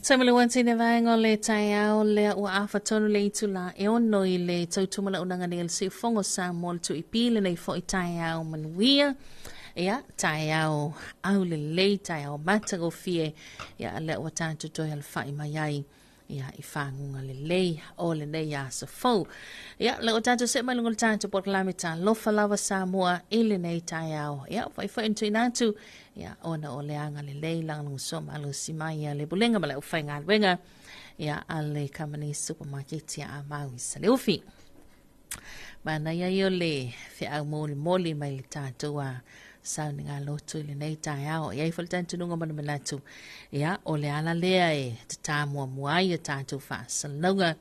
Samele wanti ne vaengo le taiao le ua awhatonu le itula e ono I le tautumala unanga ni se fongo Samoa tu ipile nei fo I taiao manuia. Ia, taiao au le taiao matago fie. Ia, le ua tātu toi al whai mai ai. Ia, I whangunga le o le nei a sa fau. Ia, le ua tātu se malunga le tātu pot lami Talofa Samoa I le nei taiao. Ia, whai intu inatu. Ia, ona o leanga le langang soma alu simai le bulenga ma le ufai ngā wenga. Ia, ale kamani supermarket ia a maui sa le ufi. Mana ia I o le whi au moli mai le tātou a sauni ngā lotu le nei tai ao. Ia I whalitantu nunga mana manatu. Ia, o le ala lea e te tāmua muai a tātou wha salunga.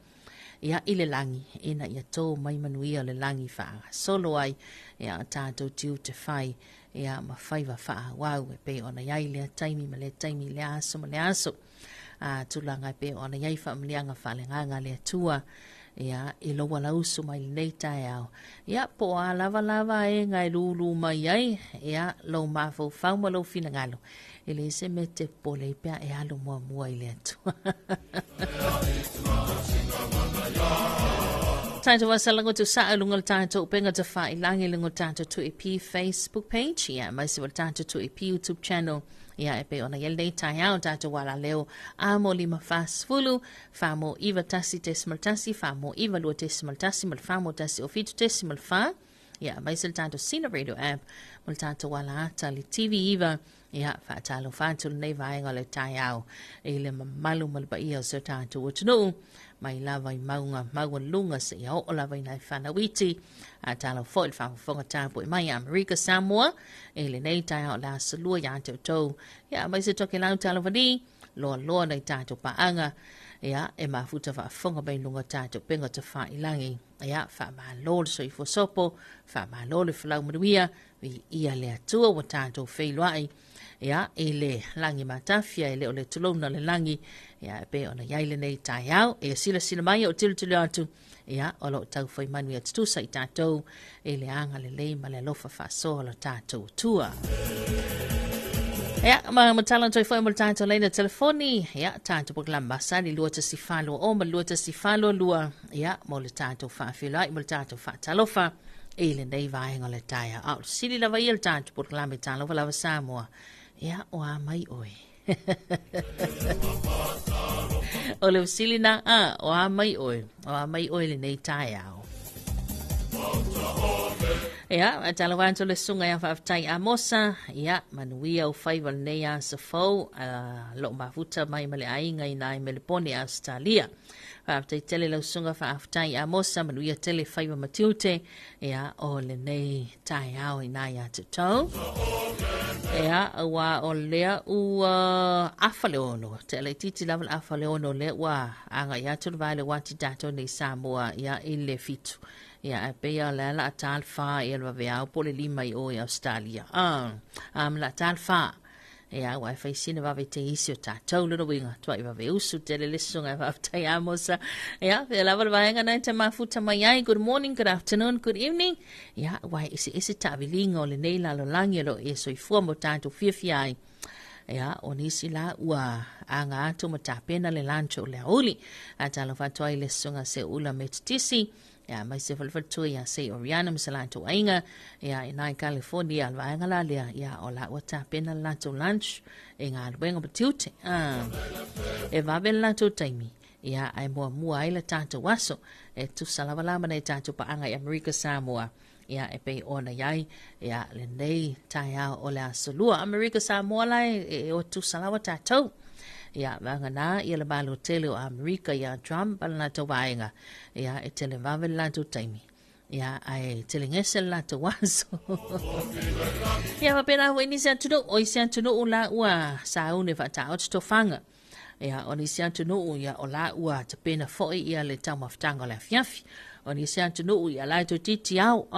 Ia I le langi, ina ia tō mai manuia le langi wha solo ai. Ia tātou tiu te whai. Ia ma whaiva wha wau e pe ona iai lea taimi ma le taimi le aso ma le aso. Tulanga pe ona iai wha mlianga wha le nganga lea tua. Ia I loa lausu mai le nei tai au. Ia po a lava e ngai lulu mai ai. Ia lo mafo whau ma lo fina ngalo. Ele se me te pole pia e alu mua I lea tua. Tātou wasalango tu saa lungal tātou penga te wha I langi lungo tātou tu EP Facebook page. Ia, mai se wala tātou tu EP YouTube channel. Ia, e pe ona yel nei tai au tātou wala leo. Amo lima fasfulu. Whamo iwa tasi tesimal tasi. Whamo iwa lua tesimal tasi. Mal whamo tasi o fitu tesimal wha. Ia, mai se tātou Sina Radio app. Mal tātou wala ata li TV iwa. Ia, whaatalo whātulu nei vaenga le tai au. E le malu malba ia o se tātou utunu. Mai lava I maunga lunga se ia o lava I nai whanawiti. A talo foil whawhonga tāpo I mai Amerika Samoa. E le nei tai au la salua ia te tau. Ia mai se toke lau talo wani. Loa nei tātou paanga. Ia e mafuta whawhonga bai lunga tātou penga te wha I langi. Ia wha maa lolo so I fosopo. Wha maa lolo whalau manuia. Ia lea tua wa tātou whailuai. Ia e le langi matafia e le o le tulona le langi. Ia e pe ona yaile nei tai au. E sila mai o tilu atu. Ia o lo tau whai manu atu tusa I tātou. E le anga le ma le lofa whasoa lo tātou tua. Ia matala toi whai mo le tātou leina telefoni. Ia tātou poklamba sani lua ta si whalo o ma lua ta si whalo lua. Ia mo le tātou whawhilai mo le tātou whatalofa. E le nei vaenga le taia. Au sili lava I le tātou poklamba Talofa Samoa. Ia o a mai oi. O le usili na o a mai oi. O a mai oi le nei tai au. Ia, a talawanto le sunga ia whaftai a mosa. Ia, manuia o whaiva le nei a sa fau. Lo mafuta mai male ainga I nai mele pone a Australia. Whaftai tele lau sunga whaftai a mosa. Manuia tele whaiva matiute. Ia, o le nei tai au I nai a te tau. Ea, ua o lea ua awhale ono. Te alai titi lawal awhale ono le ua anga ia tulu vai le wati dato nei Samoa ia I le fitu. Ia e pea le la tal wha ia lwa vea o pole lima I o I Australia. La tal wha. Ea, ua e whaisina wawe te isi o tātou luna winga. Tua I wawe usu te le lisunga whaftai amosa. Ea, vea lawal vaenga nai te mafuta mai ai. Good morning, good afternoon, good evening. Ia, ua isi tawilinga o le nei lalo langi lo e so I fua mo tātou whiawhia ai. Ia, o nisi la ua anga atu ma tāpena le lancho o le auli. A talo whatua I le sunga se ula me tutisi. Ia, mai se whalwhatua ia se Oriana ma se lanto ainga. Ia, I nai California alwa anga la lea. Ia, o la ua tāpena lanto lunch. E ngā luenga patiute. E wawe lanto taimi. Ia, ai mua ai la tātou waso. E tu salawalama nei tātou pa anga I Amerika Samoa. Ia, e pei ona iai. Ia, le nei tai au o le asolua. Amerika Samoa lai e o tu salawa tātou. Ia, vanga nā, ia le balo tele o Amerika, ia Trump, ala nā tau vaenga. Ia, e tele vawe lanto taimi. Ia, ai tele ngese lanto waso. Ia, wapena hua ini sian tunu, o isian tunu o la ua saune whata o tuto whanga. Ia, o ni sian tunu o ia o la ua te pena foi ia le tau maftanga o le fiafi. O ni sian tunu ia lai to titi au.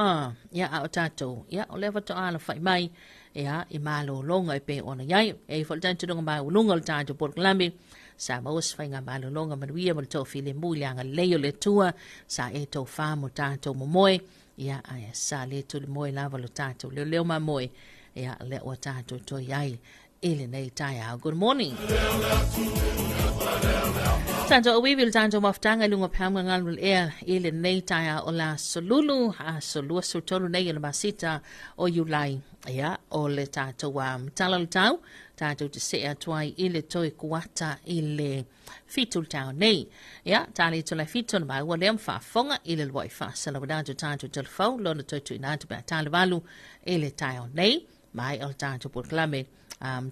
Ia, o tatou. Ia, o lewa to ala whai mai. Ia, I malo longa I pe ona iai. E whaltantu nunga mai ulunga le tātou porklambi. Sa maus whainga malo longa manuia mo le tau file mui leanga leo le tua. Sa e tau wha mo tātou mo moe. Ia, aia, sa le tu le moe lava lo tātou leo ma moe. Ia, le o tātou to iai. ili nei tai au. Good morning. Tanto awi vil tanto maftanga lunga pamga ngalul ili nei tai au la solulu a solua sutolu nei le masita o Julai. Ya o le tato wa mtalal tau tato te se atuai ili toi kuata ili fitul tau nei. Ya tali to la fitul mai wa lem fa fonga ili le wai fa sala wadato tato telefon lona toi tu inatu ba tali valu ili tau nei. Mai o tato proclame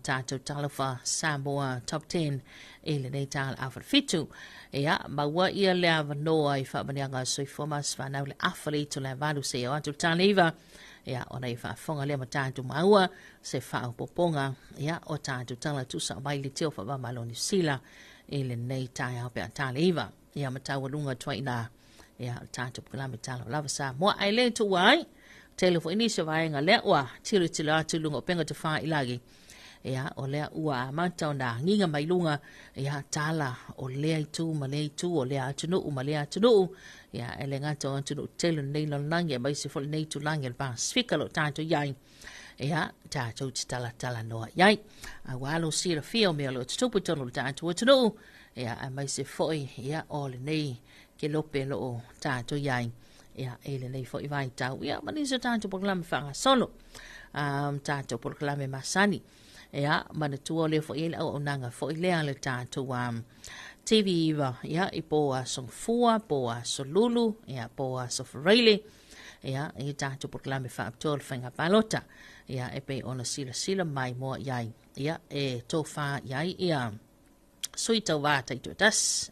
tato Talofa Samoa top 10 ili nei tal afar fitu. Ya ma wa ia le avanoa I fa manianga soi formas fa na le afali to la valu se o atu taliva. Ya ona I fonga le matatu maua se fa poponga ya o tatu tala tu sa mai le tio fa ba maloni sila ile nei tai au pe taliva ya matawalunga twaina ya tatu kala metalo lava sa mo ai le tu wai telefo ini se vai nga le wa tiri tila tu lunga penga te fa ilagi ya o le ua mata na nginga mai lunga ya tala o le tu male tu o le atunu male atunu ya ele ngato atunu telo nei no lange mai se fol nei tu lange ba sfikalo tanto yai ya tato tala no yai a walo sira fio me lo tupu tolo tanto atunu ya a mai se foi ya o le nei ke lope lo tato yai ya ele nei foi vai tau ya mani se tanto proclame fa solo tato proclame masani ya mana tu le foi ele o nanga foi le ale tato TV va ya ipo a son fua po a solulu ya po a sofrele ya I tato proclame fa tol fanga palota ya epe ona sila mai mo yai ya tofa yai ya suita wa taito das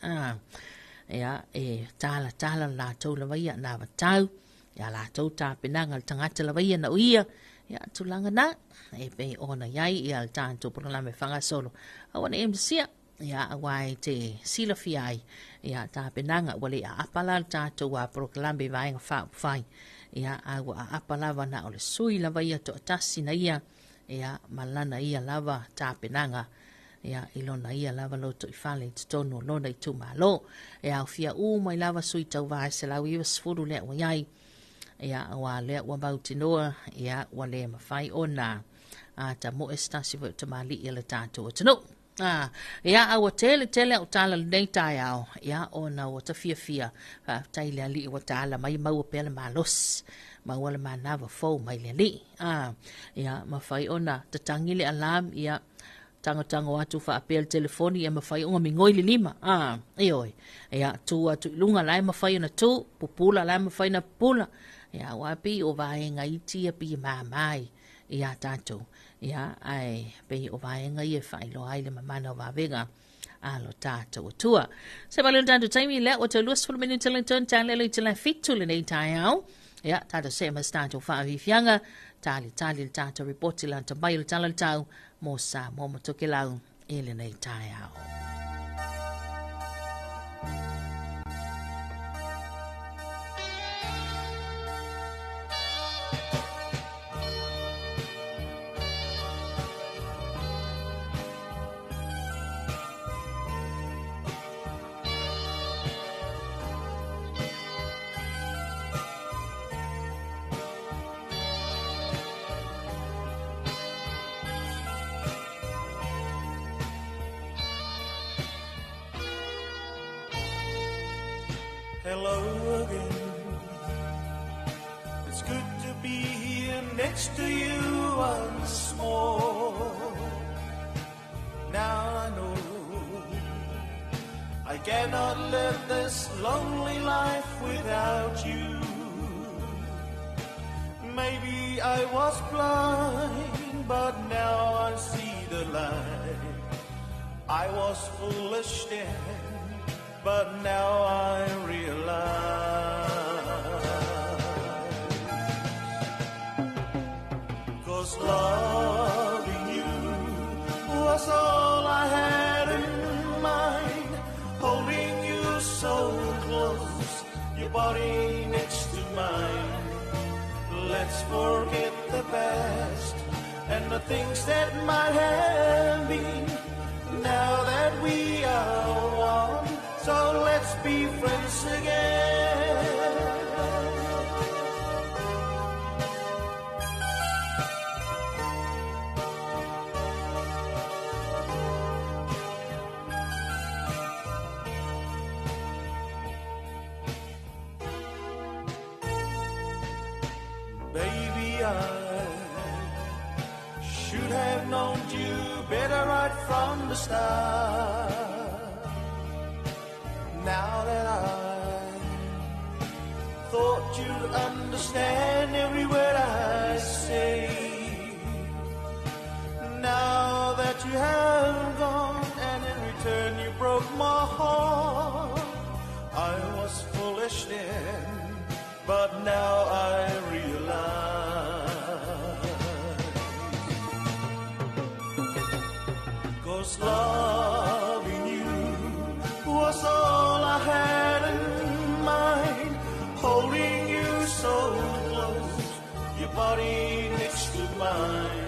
ya tala la to la vai na tau ya la to ta penanga tangata la vai na uia ya tulanga na epe ona yai ya tanto proclame fanga solo awana emsia ya awai te sila fiai ya ta penanga wale apala tato wa proclame vai fa fai ya agua apalava na ole sui lava ia to tasi na ia ya malana ia lava ta penanga ya ilona ia lava lo to ifale tono lona I tu malo ya fia mai lava sui tau vai se la wi sfuru le wa yai ya wa le wa bautinoa ya wale mafai ona ta mo estasi vo to mali ile tato tno ya awa tele o tala nei tai au ya ona o ta fia tai le ali o tala mai mau pele malos ma wala manava fo mai le ali ya ma fai ona ta tangile alarm ya tanga watu fa apel telefoni ya ma fai ona mingoi le lima oi ya tu lunga lai ma fai ona tu pupula lai ma fai na pula ya wapi o vai ngai tia pi mai ya tato ya ai pe o vai ngai e fai lo ai le mamana va vega alo tato tua se balon tanto time le o te lus for minute Tellington tan le tele fit to le tai au ya tato se ma tato fa vi fianga tali tato report la to bail talantau mo sa mo motokelau ele nei tai au. Hello again. It's good to be here next to you once more. Now I know I cannot live this lonely life without you. Maybe I was blind, but now I see the light. I was foolish then, but now I realize. 'Cause loving you was all I had in mind. Holding you so close, your body next to mine. Let's forget the past and the things that might have been. Now that we are one, so let's be friends again. have known you better right from the start. Now that I thought you'd understand every word I say, now that you have gone and in return you broke my heart. I was foolish then, but now I realize, 'cause loving you was all I had in mind, holding you so close, your body next to mine.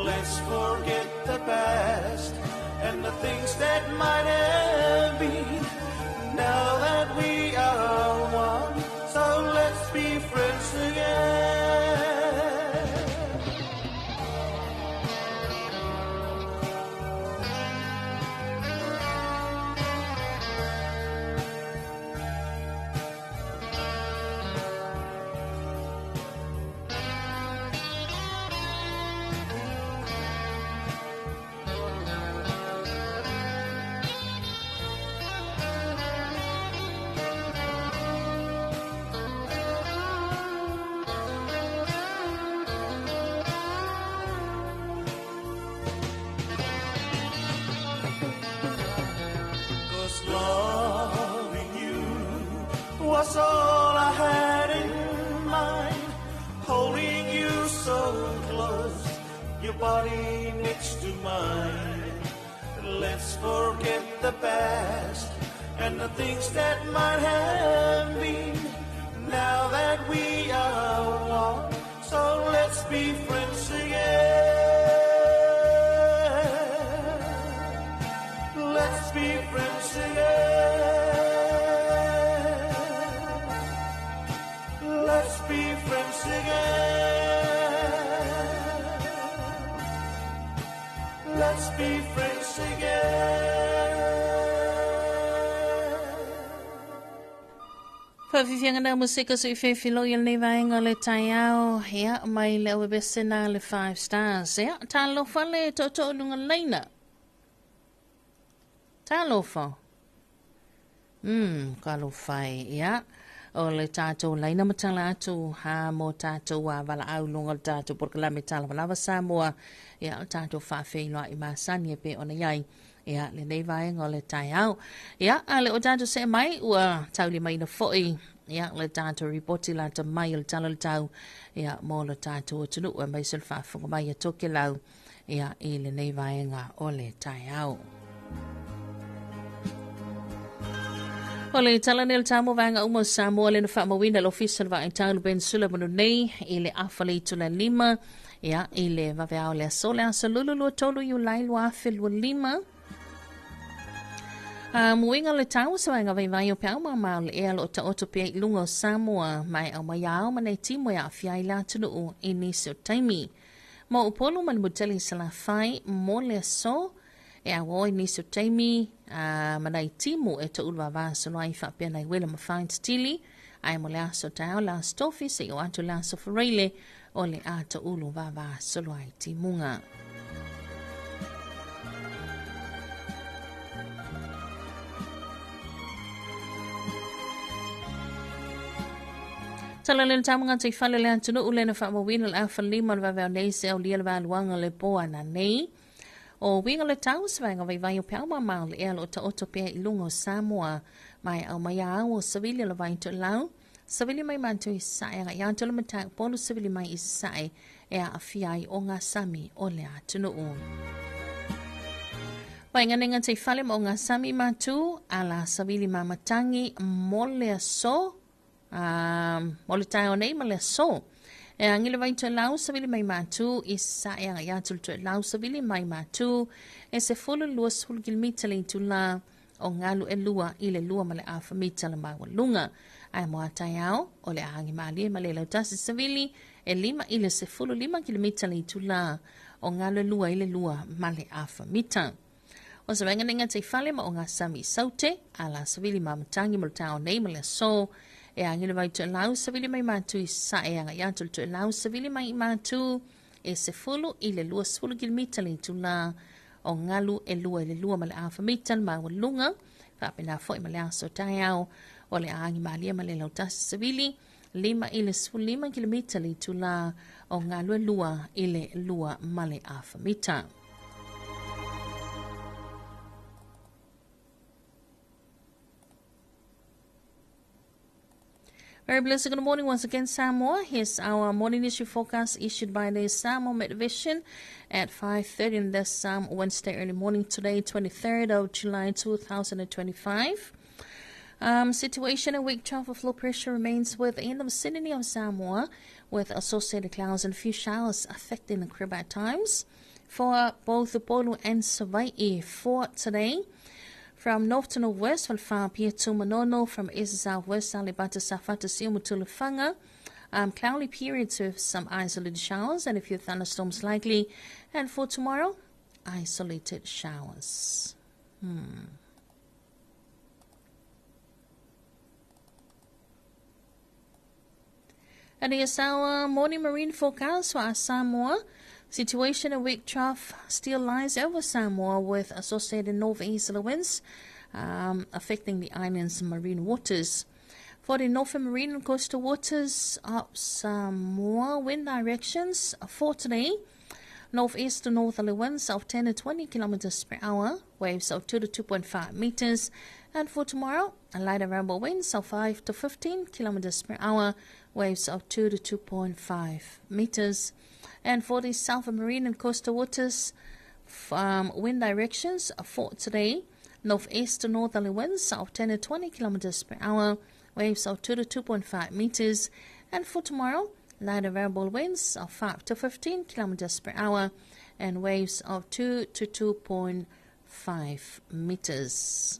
Let's forget the past and the things that might have been. Now that we are one, so let's be friends again. 'Cause loving you was all I had in mind, holding you so close, your body next to mine. Let's forget the past and the things that might have been. Now that we are one, so let's be friends again. Let's be friends again. Let's be friends again. Let's be friends again. Fafifianga na musika so ifefilo yel ne vaenga le taiao ya mai le webesena le 5 stars ya Talofa le toto lunga leina. Talofa. Kalofai ya. O le tato leina matala atu ha mo tato wa vala au lunga tato porque la Talofa Samoa ya tato fafeilo I masani pe ona yai. Ya le nei vaenga le taiao. Ya ale o tato se mai ua tauli mai na foi. Ya le tato reporti la ta mai le talo le tau. Ya mo le tato o tunu ua mai sulfa funga mai ya toke lau. Ya I le nei vaenga o le taiao. Ole tala nel tamo vanga umo Samoa le na wina le official va intalo ben sula manu nei ile afale tula lima ya ile va vea le sole asalulu tolu yu lailu afil wa lima. Muinga le tau sa vanga vai o pau ma le e lo ta oto pe lungo Samoa mai au mai au mane timo ya fiai la tunu inicio taimi. Mo upolu man muteli sala fai mo le so e a woi niso taimi manai timu e to ulwa va so lai fa pena I wela ma find stili ai mo la so tau la stofi se o atu la so forele o le a to ulu va so lai timunga. Tala le tamunga te fale le antunu ule na fa mo wina la fa lima va va nei se o lia va luanga le poa na nei. O winga le tau svanga vai o pau mamau le elo ta oto pe ilungo Samoa mai au mai au o savili le vai to lau. Savili mai mantu I sae nga ianto le matai polo savili mai I sae e a afiai o ngā sami o le atunu o. Vai ngane nga te fale mo ngā sami matu ala savili mamatangi mo le so mo le tai o nei mo le so. E angile vai to lau savili mai matu I sae nga ianto le lau savili mai matu e se folo lua sul gilmita le tu la o ngalu e lua I le lua ma le afa mita le mawa lunga. Ai moa tai au o le ahangi maali ma le lau tasi savili e lima I le se folo 5 kilomita le tu la o ngalu e lua I le lua ma le afa mita. O sa wenga ninga te fale ma o ngā sami saute ala savili mamatangi mo le tau nei ma le so e angile vai to lau savili mai matu I sae anga iantul to lau savili mai matu e se fulu i le lua sfulu kilomita le tula o ngalu e lua ma le awhamita ma walunga. Whapena fo i ma le aso tai au o le aangi maalia ma le lautasi savili 5 kilomita le tula o ngalu e lua i le lua ma le awhamita. Very blessed good morning once again, Samoa. Here's our morning issue forecast issued by the Samoa Met Vision at 5:30 in this Wednesday early morning today, 23rd of July 2025. Situation and weak trough of low pressure remains within the vicinity of Samoa, with associated clouds and few showers affecting the crib at times. For both the Polu and Savaii for today, from north to northwest, Falfapia to Manono, from east to southwest, Alibata Safata Siumu to Lufanga. Cloudy periods with some isolated showers and a few thunderstorms likely. And for tomorrow, isolated showers. And here's our morning marine forecast for Samoa. Situation and weak trough still lies over Samoa with associated northeasterly winds affecting the island's marine waters. For the northern marine and coastal waters of Samoa, wind directions for today: northeast to northerly winds of 10 to 20 kilometers per hour, waves of 2 to 2.5 meters. And for tomorrow, lighter variable winds of 5 to 15 kilometers per hour, waves of 2 to 2.5 meters. And for the southern marine and coastal waters, wind directions for today: northeast to northerly winds of 10 to 20 kilometers per hour, waves of 2 to 2.5 meters. And for tomorrow, lighter variable winds of 5 to 15 kilometers per hour, and waves of 2 to 2.5 meters.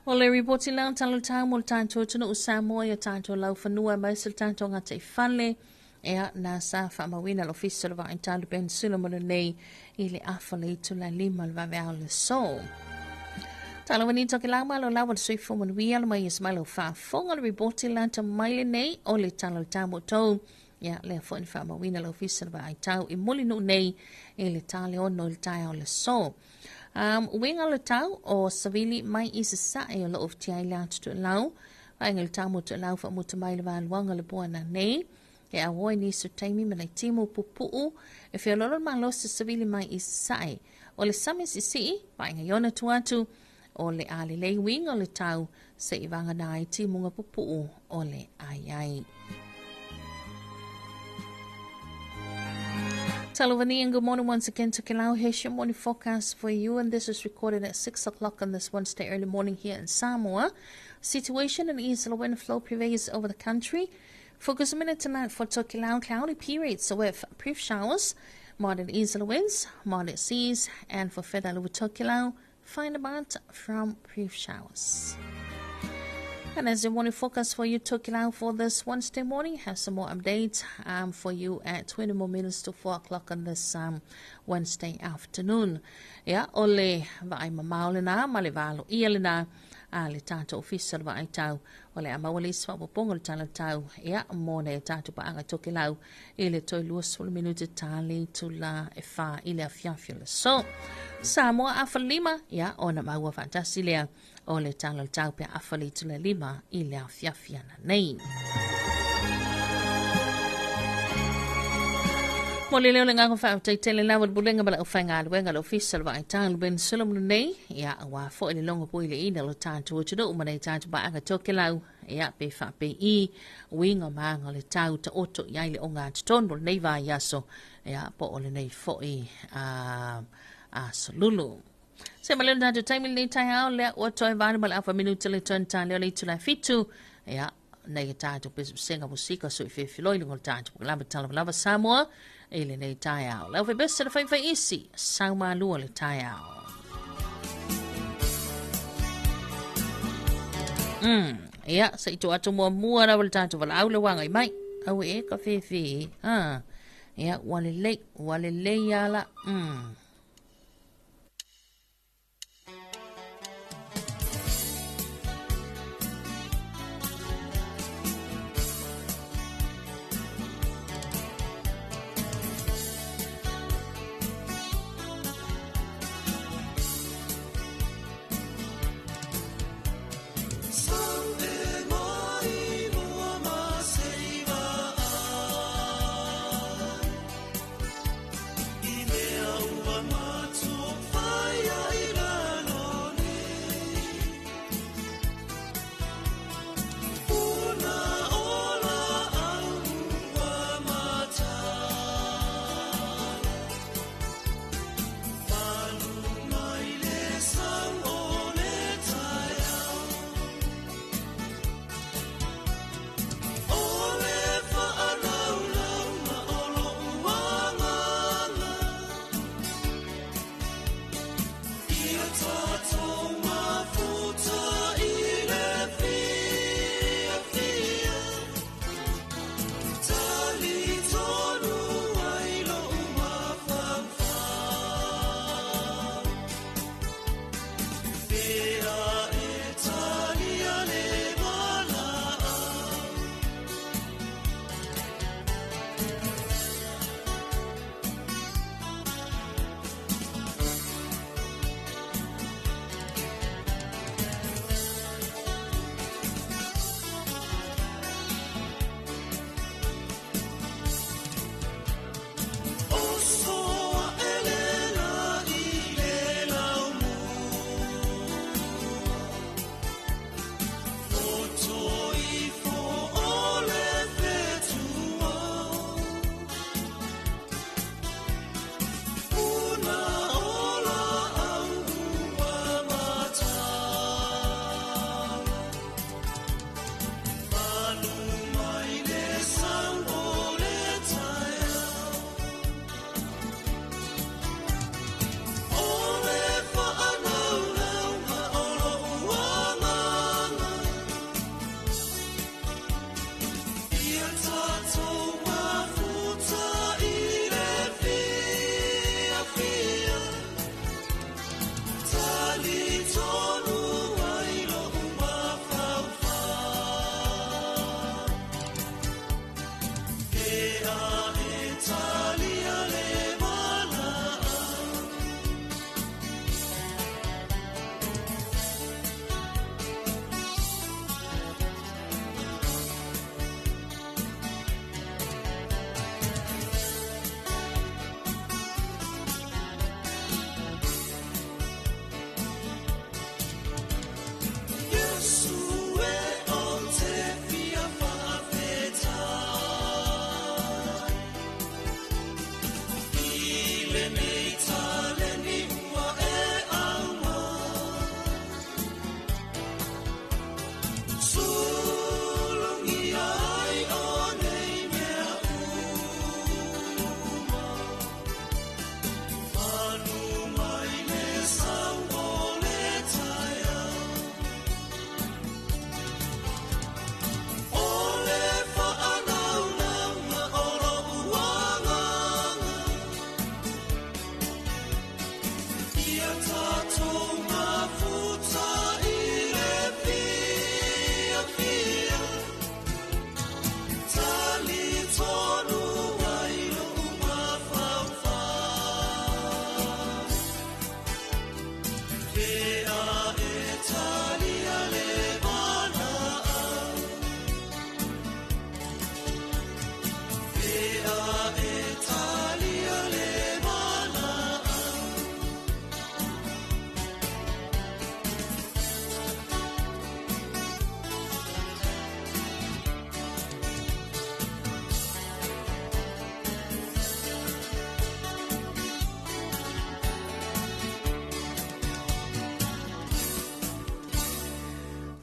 O le ripoti lau talo tau mo tātou tuna o Samoa ia tātou lau whanua mai sa tātou ngata I whale ea nā sa whamawina lo fisa le wai tālu pensula mo le nei I le awhale I tula lima le wawe au le so. Talo wani toki lau malo lau wale suifo mo nuia le mai is mai lau whafonga le ripoti lau ta mai le nei o le talo tau mo tau ia le fwani whamawina lo fisa le wai tau I muli no nei I le tale ono le tai au le so. Winga le tau o savili mai I se sae o lo of tiai la tutu lau. Wainga le tau mo tu lau wha muta mai le waluanga le bua na nei. E a woi ni su taimi me nei timo pupuu. E whia lolo ma lo se savili mai I se sae. O le same si si, wainga yona tuatu. O le ali lei winga le tau se I wanga na I timunga pupuu o le ai. Talovani, and good morning once again to Kilau. Here's your morning forecast for you, and this is recorded at 6 o'clock on this Wednesday early morning here in Samoa. Situation and easterly wind flow prevails over the country. Focus a minute tonight for Tokelau, cloudy periods with brief showers, moderate easterly winds, moderate seas, and for Fedalu Tokelau, find about from brief showers. And as the morning forecast for you, Tokelau for this Wednesday morning, have some more updates for you at 20 more minutes to 4 o'clock on this Wednesday afternoon. Yeah, ole vai mamaule na malevalo ielina le tato official vai tau ole amawali swa pongo le tala tau ya mone tato pa anga Tokelau ile toi luas for minute tali to la efa ile afiafia so Samoa afalima ya ona maua fantasilia o le talo tau pe afali tu le lima I le afiafia na nei. Mo le leo le ngako wha te tele lawa bulenga bala uwhainga luenga lo official wa itang ben sulam nei ya wa fo le longa po ile ina lo tātu o tudo umane tātu ba anga Tokelau ya pe wha pe I winga maanga le tau ta oto yai le onga tutondo nei va yaso ya po ole nei fo I solulu. Se malendo tātu taimil nei tai au le o toi vānu bala awha minuta le tuan tā leo le tula fitu ya nei tātu pe senga musika so I whiwhiloi lungo tātu lava lava Samoa ele nei tai au. Lau besta le whaiwhai isi, sauma lua le tai au. Ia, sa ito ato mua rau le tātu wala au le wanga I mai. au e ka fefe. Ia, wale le yala.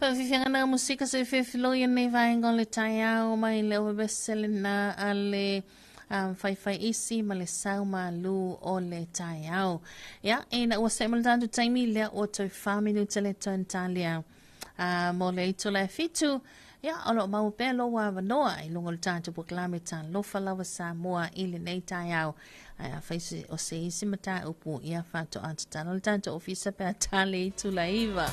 Whawhiwhenga na musika se whewhiloia nei vaenga o le tai au mai le o besele na a le whaiwhai isi ma le sau ma lu o le tai au. Ia, e na ua se malatantu taimi lea o toi whaminu te le tuan talia mo le ito le fitu. Ia olo mau pelo wa vanoa I lungo le tātou proklame Talofa Samoa I le nei tai au. Ai a faisi o se isi mata upu ia whato atatana le tātou ofisa pe a tale I tula iwa.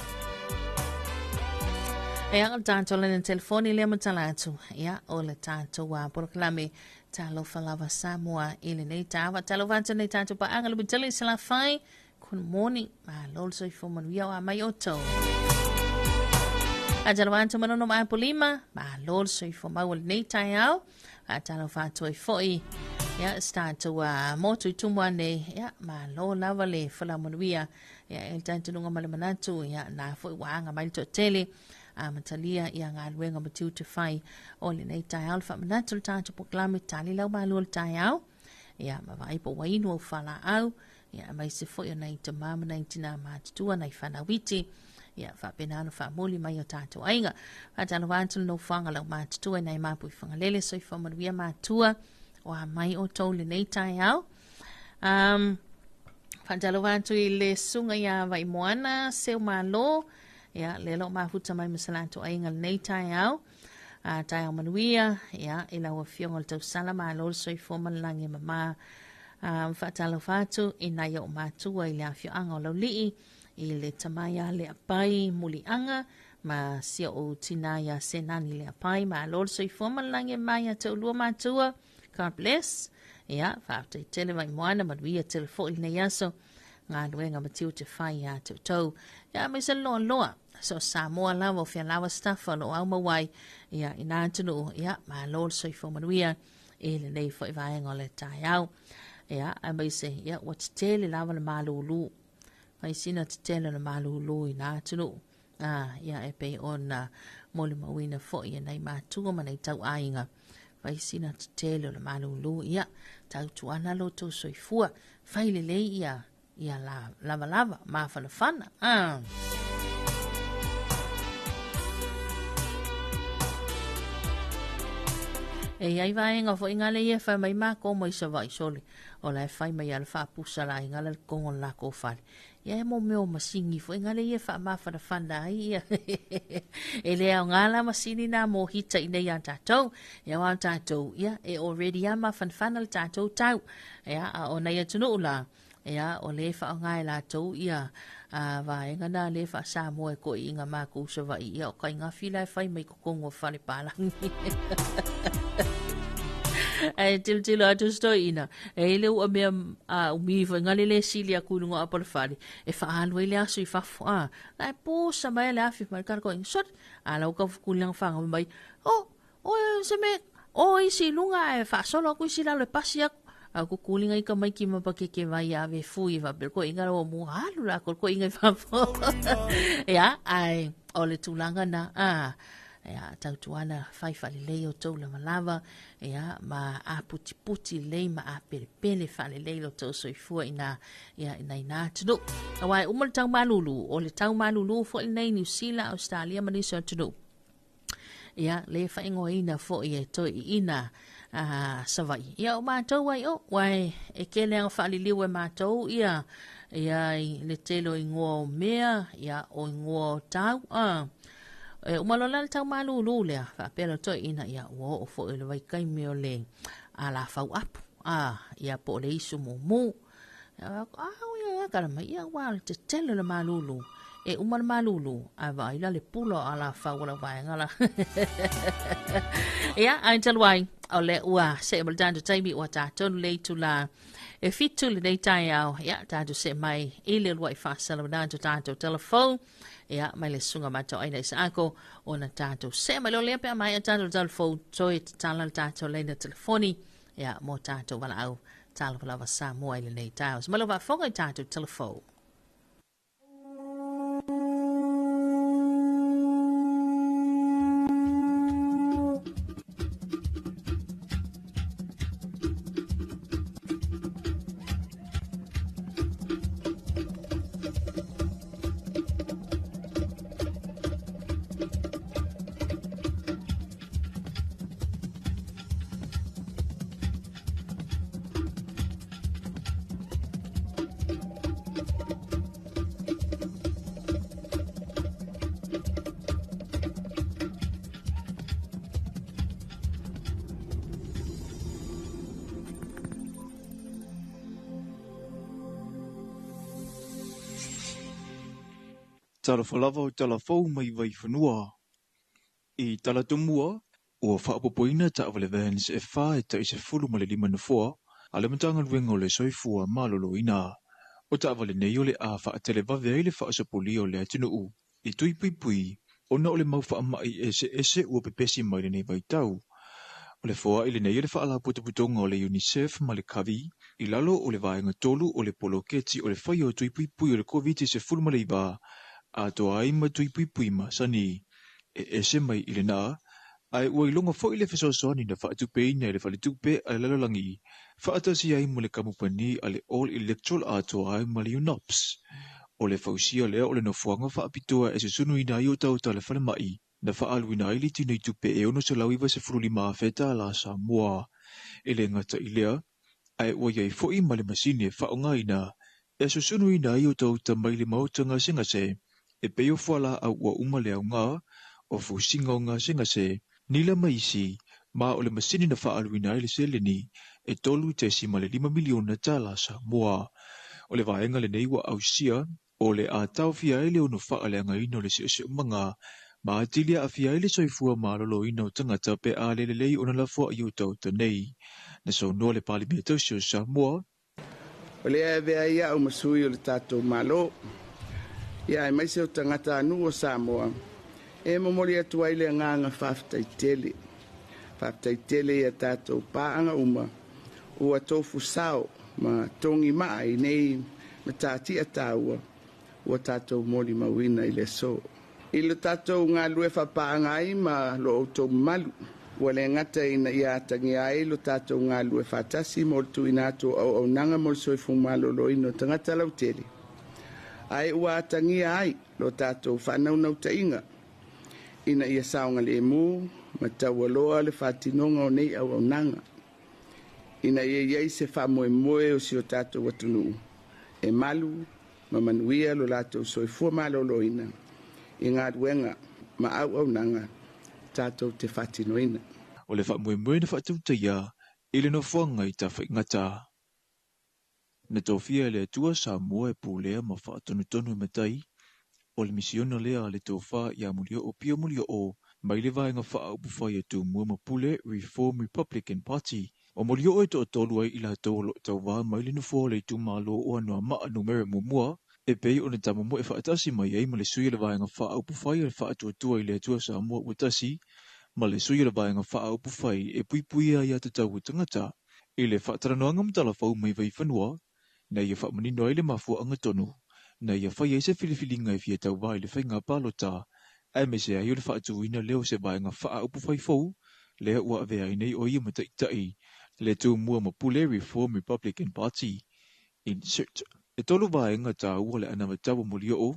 Ia o le tātou le telefoni le matala atu. Ia o le tātou wa proklame Talofa Samoa I le nei tai au. Talofa atu nei tātou pa anga le bitele sila fai. Good morning. Ma lol so I foman wia o a mai oto. A jalawanto manono ma polima, ma lol so I fomau le nei tai au. A talofa atu I foi. Ia start wa motu I tumwane. Ia ma lol lava le fala manuia. Ia el tanto nunga male manatu. Ia na foi wanga mai to tele. A matalia ia ngā luenga matiu te whai. O le nei tai au. Fa manatu le tātou proklame tali lau ma lol tai au. Ia ma vai po wainu o fala au. Ia mai se foi o nei te mama nei tina mātutua nei whanawiti. Ia whapenano whamoli mai o tātou ainga. Whatalo wātulu no whanga lau mātutua nei māpui whangalele so I whamanuia mātua o a mai o tau le nei tai au. Whatalo wātu I le sunga ia vai moana seo mālo. Ia le lo māhuta mai masalato ainga le nei tai au. Tai au manuia. Ia I lau a fionga le tau sala mālo so I whamalangi mama. Whatalo wātu I nai o mātua I le awhio anga o lau lii. I le tamaya le apai muli anga ma sia o tina ya senani le apai ma lor so I fomalange mai a te ulua mātua. God bless. Ia, whaafta I tele vai moana maruia telefo I nei aso. Ngā luenga matiu te whai a te tau. Ia, me se loa loa. So Samoa lawa o whia lawa staffa lo au mawai. Ia, I nā tunu. Ia, ma lor so I fomanuia. E le nei fo I vaenga le tai au. Ia, a me se, ia, what's tele lawa le malulu. Mai sina te tele na malulu I nā tunu. Ia e pei o na mole mawina fo I nei mātua ma nei tau ainga. Mai sina te tele na malulu. Ia, tau tuana lo tau soifua. Whai le lei ia lava lava, ma whana whana. E ai vaenga fo ingale ia whai mai mako mo isa vai soli. O lai whai mai ala whapusa la ingale le kongo la ko whare. Ia e mo meo masingi fo ingale ia wha ma whana whana ai ia. E lea o ngala masini na mo hita I nei a tātou. Ia wā tātou ia e already a ma whana whana le tātou tau. Ia a o nei atunu ula. Ia o le wha o ngai la tau ia. Vaenga na le wha Samoa ko I inga ma ko usa vai. Ia o kai ngā whila e whai mai ko kongo whare pālangi. E tilo atu stoi ina. E leu a mea umiwa ngale le sili a kunungo a palafari. E whaalu e le asu I whafu. Na e pōsa mai le afi mai kara koe. Sot, ala uka kuliang whanga mai. Se me, isi lunga e whaasolo aku isi lalo e pasi aku. Aku kulinga I ka mai ki mapake ke vai a ve fui va per ko inga o mu halu la ko inga whafu. Ia, ai, o le tūlanga na, Ia, tautuana whaiwhale lei o tau lama lava. Ia, ma a puti puti lei ma a pere pele whale lei lo tau soifua ina ina tunu. Awai, umal tau malulu. O le tau malulu fo nei New Zealand, Australia, Malaysia tunu. Ia, le whaingo ina fo I e toi ina savai. Ia, o mātou wai, e kele ang whale liwe mātou, ia, le telo I ngō mea, ia, o ngō tau, E umalola le tau malulu lea, whaapela toi ina ia o fo le vai kai meo le a la whau apu. Ia po le isu mu. Ia karama, ia wale te tele le malulu. E umar malulu, a vaila le pulo a la whau la vaengala. Ia, ain taluai, o le ua se e maldandu taimi ua tātonu le tu la e fitu le nei tai au. Ia, tātu se mai ile lua I whaasala manandu tātou telefon. Ia, mai le sunga mato aina isa ako o na tātou se mai lo lea pia mai a tātou telefon toi te tala tātou leina telefoni. Ia, mo tātou wala au Talofa Samoa ile nei tau. Mai lo wa whonga I tātou telefon. Talofa lava o talafou mai vai whanua. I talatumua, ua whaapopoina ta awale vehen se e wha e ta i se fulu ma le 5 na fua, a le matanga luenga o le soifua malolo ina. O ta awale nei o le a wha atele vave ai le wha asapoli o le atinu u. I tui pui pui, o na o le mau wha amai ese ua pepesi mai le nei vai tau. O le foa i le nei o le wha ala putuputonga o le UNICEF ma le kavi, i lalo o le vaenga tolu o le poloketi o le whai o tui pui pui o le COVID se fulu ma le iwa, a toa ai ma tui pui pui ma sani e ese mai i le na, ai ua ilonga fo i le fesoasoani na whaatupe ina i le whaletupe a le lalolangi, whaatasi ai mo le kamupani a le all electoral a toa ai ma le UNOPS. O le fausia lea o le nofuanga whaapitoa e se sunu ina i o tau ta le whale mai, na whaalu ina i li tino i tupe e ono se lauiwa se furuli maa feta la Samoa. E le ngata i lea, ai ua iai fo i ma le masini e whaonga ina, e se sunu ina i o tau ta mai le mautanga singase, e peo fuala au ua uma le au ngā, o fusinga o ngā singase, nila maisi, ma o le masini na whaaluina i le seleni, e tolu te si ma le 5 miliona tala Samoa. O le vaenga le nei wa au sia, o le a tau fia ele o no whaaleanga ino le se umanga, ma atilia a fia ele soifua ma lolo ino tangata pe a le lei o na lafua i o tau ta nei. Na so no le pali mea tausio Samoa. O le e vea ia o masui o le tatou malo, ia e maise o tangata anu o Samoa. E momori atu ai le nganga whaftai tele ia tatou paanga uma. Ua tofu sao ma tongi mai nei matati ataua. Ua tatou mori mawina i le so. I le tatou ngā lue whapaanga ai ma lo autou malu. Ua le ngata ina ia tangi ai lo tatou ngā lue whatasi mo tu inato au nanga mo soifu malo lo ino tangata lau tele. Ai ua tangi ai lo tatou whanau nau ta inga. Ina ia saonga le mu, ma taualoa le whatinonga o nei au nanga. Ina ia iei se whamoe moe o si o tātou watunu. E malu, ma manuia lo lātou soifua malolo ina. I ngā duenga, ma au nanga, tātou te whatinoina. O le whamoe moe na whatauta ia, ele no whanga i ta whaingata. Na tōwhia le atua Samoa e pūlea ma whaatonu matai, o le misiona lea le tōwha i a mulio o pia mulio o, mai le vaenga wha au buwhai atu mua mapule Reform Republican Party. O mulio o e to tolu ai i la tau lo tau wā mai le nufo le tu malo o anua maa numere mua, e pei o na tamamu e whaatasi mai ei ma le sui le vaenga wha au buwhai le wha atu atua i le atua Samoa watasi, ma le sui le vaenga wha au buwhai e pui ai atu tau tangata, i le whaataranoanga mtalafau mai vai whanua, na ia wha manino ai le mafua anga tonu. Na ia whai eise filifilinga e fia tau vai le whainga palota, ai me se ai o le whaatuina leo se vaenga wha upu whai fau, lea ua avea nei o ia mataitai, le tu mua mapule Reform Republican Party. Insert. E tolu vaenga ta ua le ana matawa mulio o,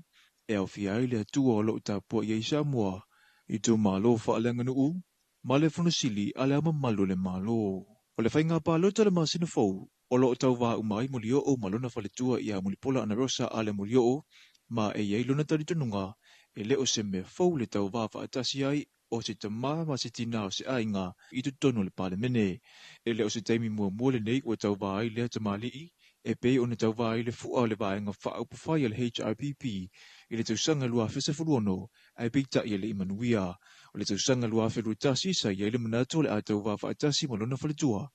e au fia ai le atua o lo ta pua iei Samoa, i tu malo whaalenga nuu, ma le whanasili a le ama malu le malo. O le whainga palota le masina fau, o lo tau wā umai mulio o malona whaletua i a mulipola ana rosa a le mulio o, ma e iei lona taritonunga, e leo se me fau le tau wā whaatasi ai, o se tamā ma se tina o se ainga i tu tono le pale mene. E leo se taimi mua le nei o tau wā ai lea tamali e pei o na tau wā ai le fua o le vaenga whaaupu whai le HRPP, i le tausanga lua fese furuono, ai peita i le imanuia, o le tausanga lua fe ruitasi sa i le manato le a tau wā whaatasi malona whaletua.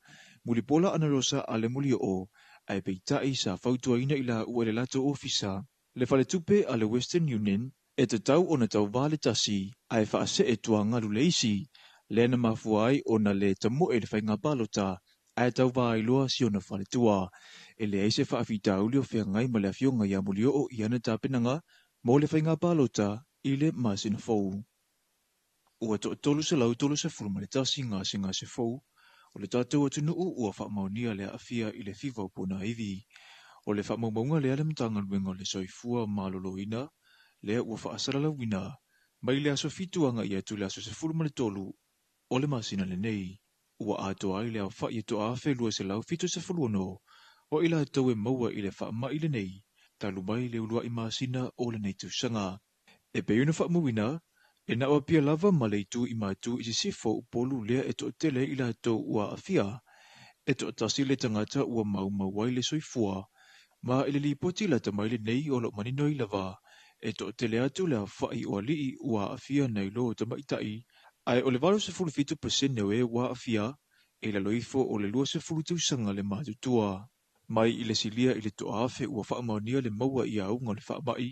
Mulipola ana rosa a le mulio o, ai peita i sa fautua ina i la ua le lato ofisa, le whaletupe a le Western Union, e te tau o na tau vale tasi, ai whaase e tua ngaru leisi, le na mafuai o na le tamo e le whainga balota, ai tau vai loa si o na whaletua, e le eise whaafita uli o whea ngai ma le awhionga i a mulio o i ana tāpenanga, mo le whainga balota, i le masina fau. Ua to tolu se lau tolu se furuma le tasi ngā se fau, o le tātou atu nuu ua whaamaunia le awhia i le whiwau puna iwi, o le whaamaumaunga le ale mtanga luenga le soifua maloloina, lea ua whaasarala wina, mai le aso fituanga i atu le aso se furuma le tolu, o le masina le nei, ua ato ai le au wha i ato awhe lua se lau fitu se furuano, o ila atau e maua i le wha mai le nei, talu mai le ulua i masina o le nei tausanga. E pe una wha muwina, e na ua pia lava ma le itu i matu i se sifo upolu lea e to tele ila ato ua afia, e to tasi le tangata ua mau mawai le soifua, ma ile li poti la tamai le nei o lo manino i lava, e to te lea tu lea whai o alii ua awhia nei lo te maitai, ai o le 87% o e ua awhia, e la loifo o le 20% le mātutua. Mai i le silia i le toa afe ua whaamaunia le maua i aunga le whaamai,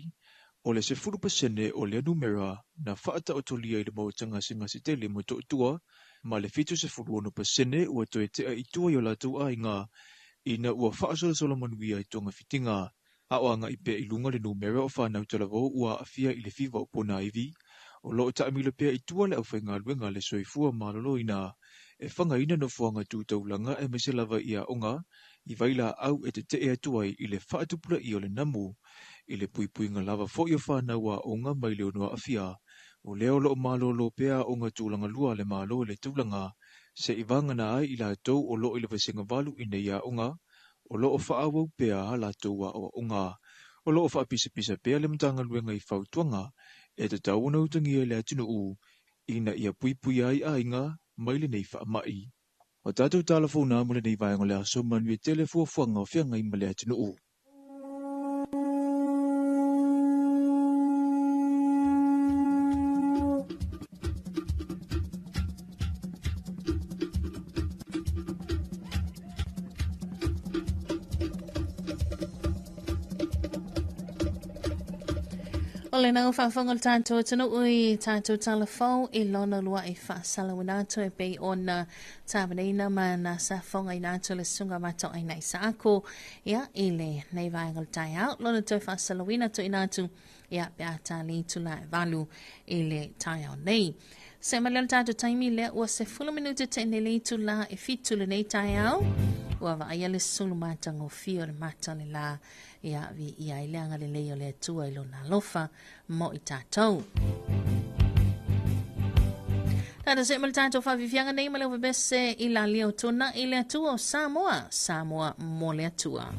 o le 10% o le numera na whaata o tolia i le mautanga singa sitele mo to'utua, ma le 7% ua toe tea i tua i o lātou ainga, ina ua whaasola manuia i tonga fitinga, a oanga i pe i lunga le numera o whanau talavo ua awhia i le fiva o pona iwi, o loo taamilo pia i tua le au whainga luenga le soifua malolo ina, e whangaina no fuanga tūtaulanga e meselava i a onga, i vaila au e te te atuai i le whaatupula i o le namu, i le puipuinga lava fo i o whanau a onga mai leo noa awhia, o leo loo malolo pia onga tūlanga lua le malo le tūlanga, se i vangana ai i la tau o loo i le vasenga valu i nei a onga, o loo whaawau pia a la tau a o onga, o loo whaapisa pia le mtanga luenga i whautuanga, e te tau na utangia le atinu u, ina ia puipui ai a inga, mai le nei whaamai. O tātou tālafona mo le nei vaenga le aso manu e telefua fuanga o whianga i ma le atinu u. Le nau whawhonga le tātou tunu ui tātou talafau I lona lua I whaasala winātou e pei ona tāwaneina ma na sa whonga I nātou le sunga mato ai nei sa ako ia I le nei vaenga le tai au lona toi whaasala winātou I nātou ia pia tā li tula e valu I le tai au nei. Se malele tātou taimi lea ua se 10 minuta te ne li tula e fitu le nei tai au ua vaia le sulu matanga o fio le mata le la ia vi ia I leanga le leo le atua I lona alofa mo I tātou. Tātou se mali tātou whavivianga nei male wabese I la leo tona I le atua o Samoa mo le atua.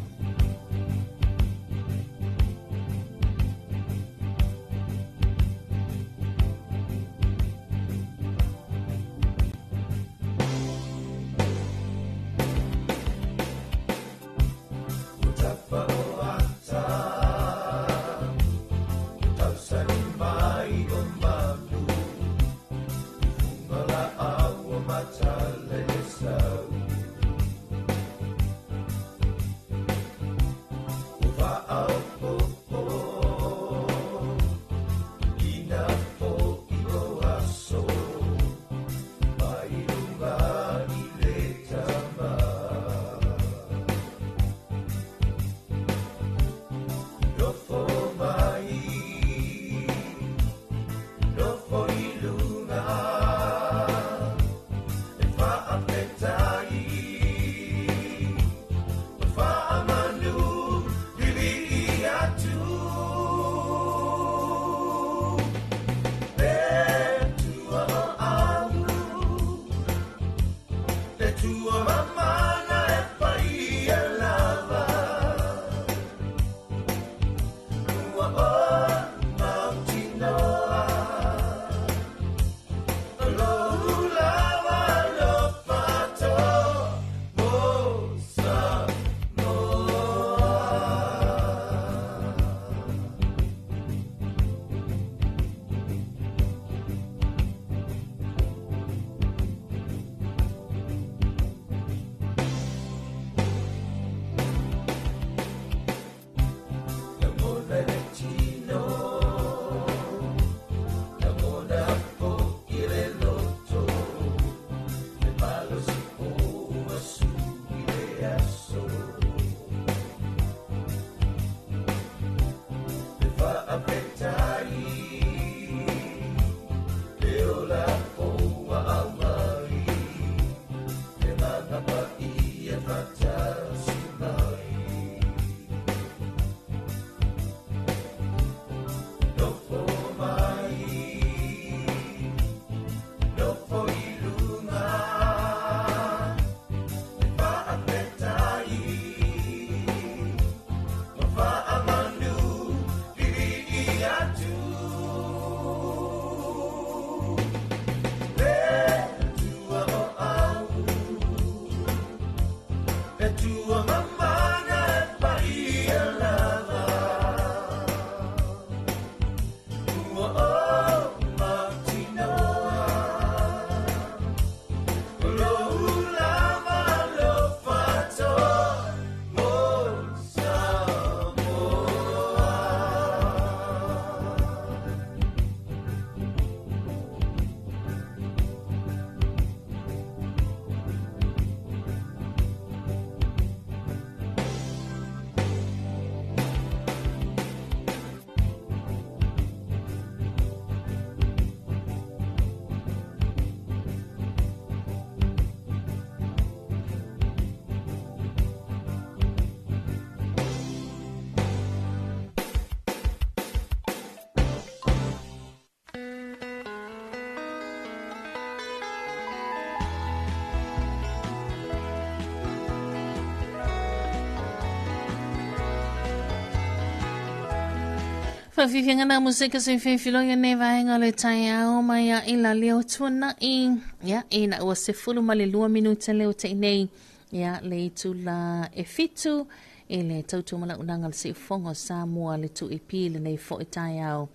Whawhiwhinga na musika sa whiwhilonga ne vaenga le tai au mai a ila leo tuana i na ua se fulu ma le 2 minuta leo te nei le itu la e fitu le tautu mala unanga le se fongo Samoa le tu ipi le nei fo i tai au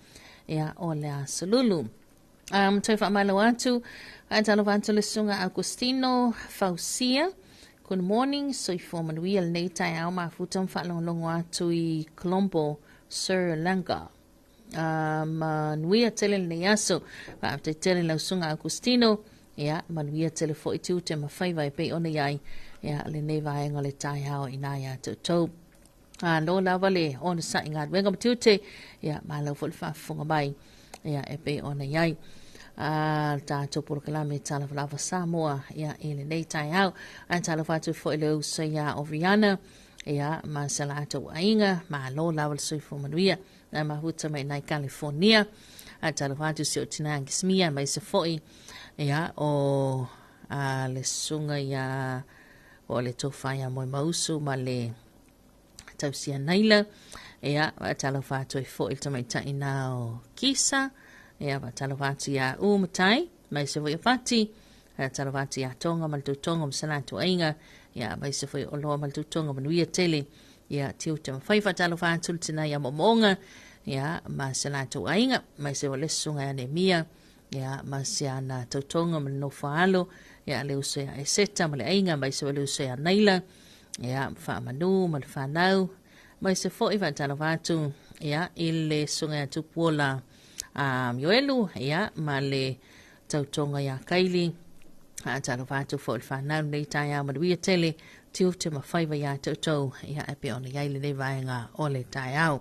o le a salulu. Toi wha malo atu, talofa atu le sunga Agustino Fausia. Good morning, soi fo manuia le nei tai au ma futam wha longo atu i Colombo, Sri Lanka. Manuia tele le yaso, te tele la sunga Agustino, manuia tele fo i tiu te mawhaiva e pe ona iai, le nei vaenga le tai hao i nai atu tau. Lo lava le ona sa inga wenga matiu te, ma lau fo le whafunga mai, e pe ona iai. Tātou porokalame Talofa Samoa, e le nei tai hao, talofa atu fo i le usa o Rihanna, ma sala atu ainga, ma lo lava le soi fo manuia, ma huta mai nai California, talofa atu si o tina angismia, mai se foi, o le sunga o le tofaya moi mausu, ma le tausia naila, talofa atu i fo i tamai taina o kisa, ma talofa atu umatai, mai se foi pati, talofa atu tonga, ma le tonga, ma sala atu ainga, mai se foi o loa ma le tonga, manuia tele, tiu te mawhaifa talofa atu tina momonga, ma se la tau ainga, mai se wale sunga ane mia, ma se ana tautonga ma no whaalo, le usea e seta ma le ainga, mai se wale usea naila, wha manu, ma le whanau, mai se fo i whatalo watu, i le sunga atu puola yoelu, ma le tautonga kaili, talo watu fo i whanau, nei tai au manuia tele, tiu te mawhaiva tautau, epe ona iaile nei vaenga o le tai au.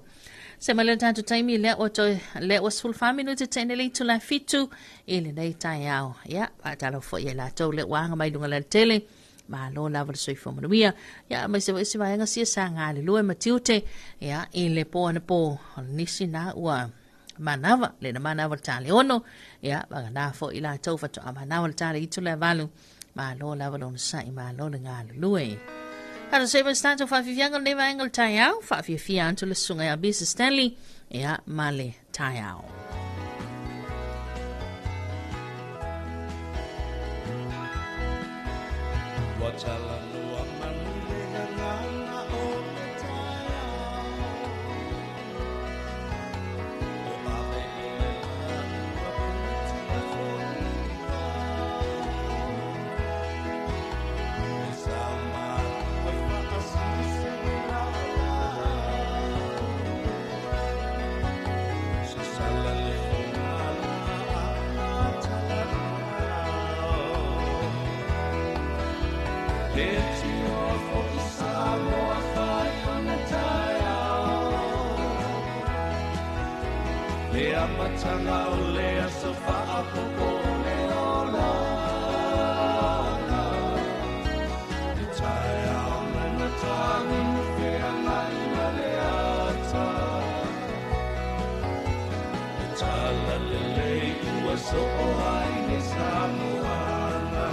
Se male tanto taimi le o to le was full family to tenele to la fitu ile nei tai au talo fo ye la to le wanga mai lunga le tele ma lo lava le soi fo manuia mai se vai nga sia sanga le lo matiute ile po na po nisi na ua manava le na manava tale ono ba na fo ila to fa to manava tale itu le valu ma lo lava lo sai ma lo nga lue. Halo se basta to fa fianga neva angle tai au fa fia anto le sunga ya business Stanley male tai au. Matanga o lea so whaapoko le ola I tai au mai matangi whia ngai na le ata I tala le lei ua so o ai ni Samoana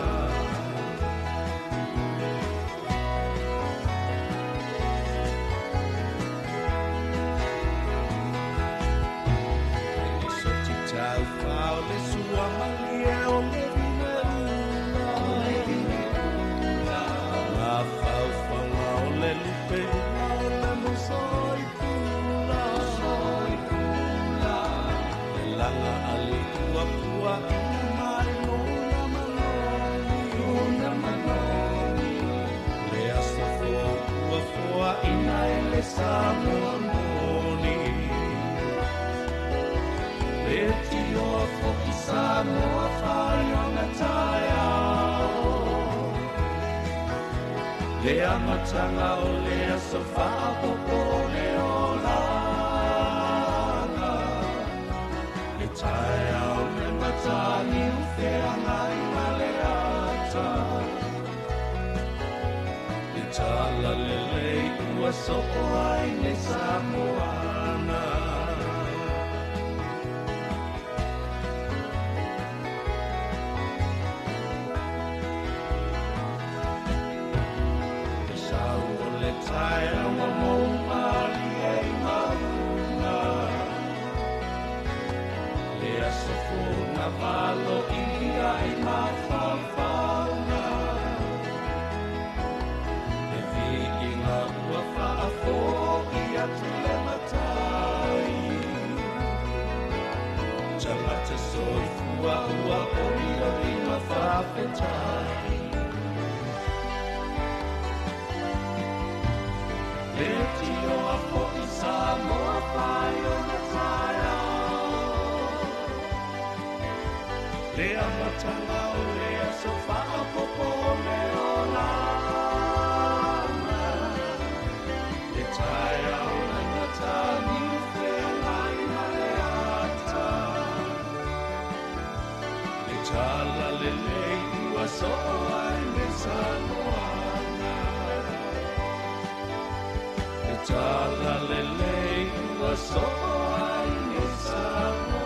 Samoa moni Leti o foki Samoa whai o na tai au Le amatanga o lea so whaapoko le o langa Le tai au le matangi uwhea ngai ma le ata Le tala le lei ua so ai ne Samoana Le sau o le tai au mo mali e mauna ua ua oli oli ma whawhetai. Le tio a po I Samoa pai o na tai au. Le amatanga o le aso whakapopo me o lana. Le tai au na ngata ni whenai mai ata. Le tala le lei ua so ai me Samoana. Le tala le lei ua so ai me Samoana.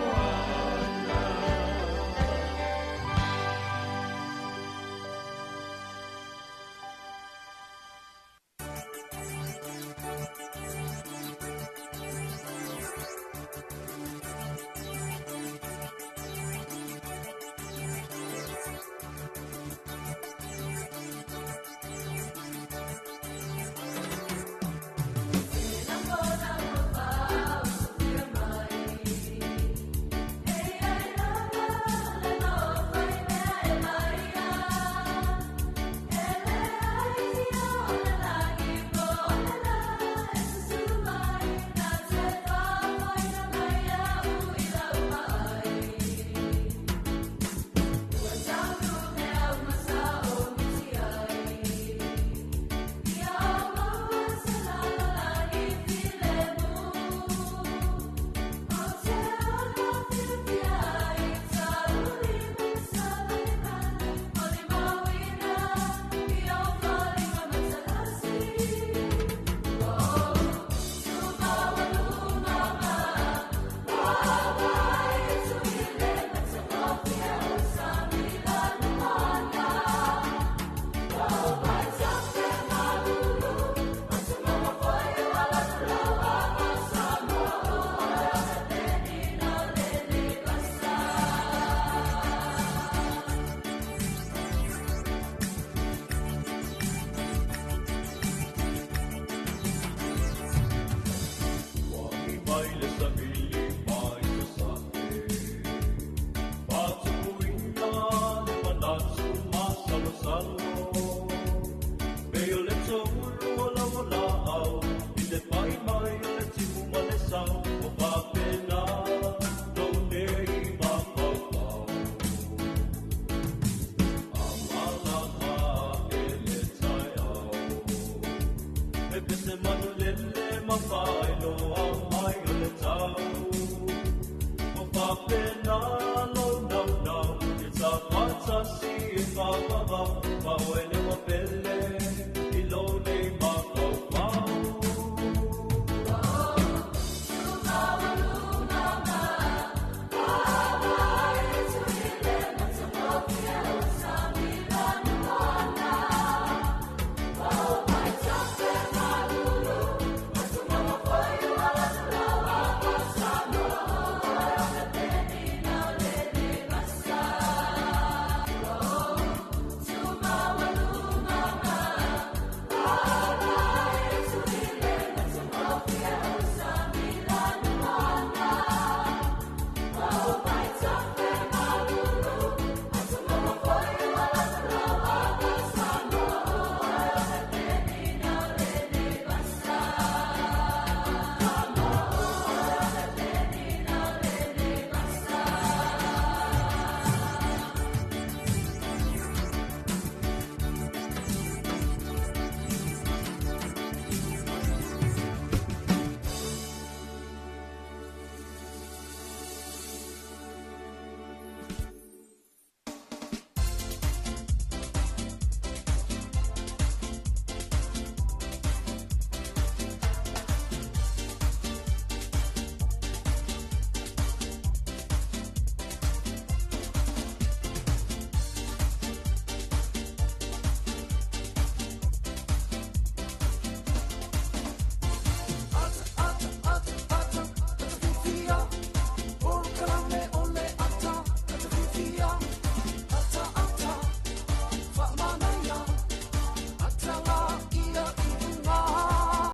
It's a fantasy, it's a baba, but when you